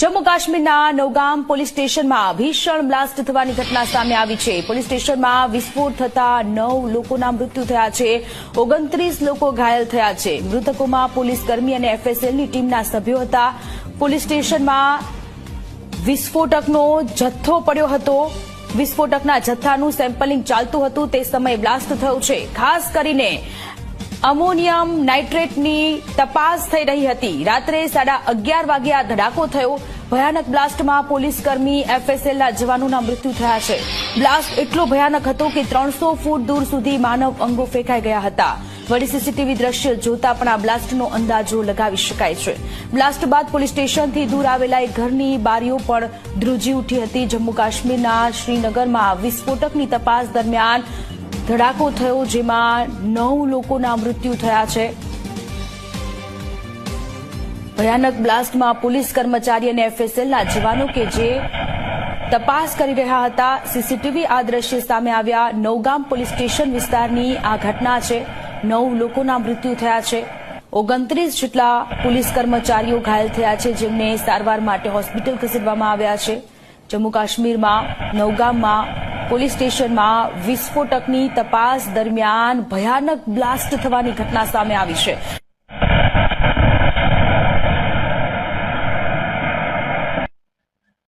જમ્મુ કાશ્મીરના નૌગામ પોલીસ સ્ટેશનમાં ભીષણ બ્લાસ્ટ થવાની ઘટના સામે આવી છે। પોલીસ સ્ટેશનમાં વિસ્ફોટ થતા 9 લોકોના મૃત્યુ થયા છે, 29 લોકો ઘાયલ થયા છે। મૃતકોમાં પોલીસકર્મી અને એફએસએલની ટીમના સભ્યો હતા। પોલીસ સ્ટેશનમાં વિસ્ફોટકનો જથ્થો પડ્યો હતો। વિસ્ફોટકના જથ્થાનું સેમ્પલિંગ ચાલતું હતું તે સમયે બ્લાસ્ટ થયો છે। ખાસ કરીને અમોનિયમ નાઇટ્રેટની તપાસ થઈ રહી હતી। રાત્રે 11:30 વાગે આ ધડાકો થયો। ભયાનક બ્લાસ્ટમાં પોલીસકર્મી એફએસએલના જવાનોના મૃત્યુ થયા છે। બ્લાસ્ટ એટલો ભયાનક હતો કે 300 ફૂટ દૂર સુધી માનવ અંગો ફેંકાઈ ગયા હતા। વળી સીસીટીવી દ્રશ્ય જોતા પણ આ બ્લાસ્ટનો અંદાજો લગાવી શકાય છે। બ્લાસ્ટ બાદ પોલીસ સ્ટેશનથી દૂર આવેલા એક ઘરની બારીઓ પણ ધ્રુજી ઉઠી હતી। જમ્મુ કાશ્મીરના શ્રીનગરમાં વિસ્ફોટકની તપાસ દરમિયાન ધડાકો થયો, જેમાં 9 લોકોના મૃત્યુ થયા છે। ભયાનક બ્લાસ્ટમાં પોલીસ કર્મચારી અને એફએસએલના જવાનો કે જે તપાસ કરી રહ્યા હતા। સીસીટીવી આ દ્રશ્ય સામે આવ્યા। નૌગામ પોલીસ સ્ટેશન વિસ્તારની આ ઘટના છે। 9 લોકોના મૃત્યુ થયા છે, 29 જેટલા પોલીસ કર્મચારીઓ ઘાયલ થયા છે, જેમને સારવાર માટે હોસ્પિટલ ખસેડવામાં આવ્યા છે। જમ્મુ કાશ્મીરમાં નૌગામમાં પોલીસ સ્ટેશનમાં વિસ્ફોટકની તપાસ દરમિયાન ભયાનક બ્લાસ્ટ થવાની ઘટના સામે આવી છે।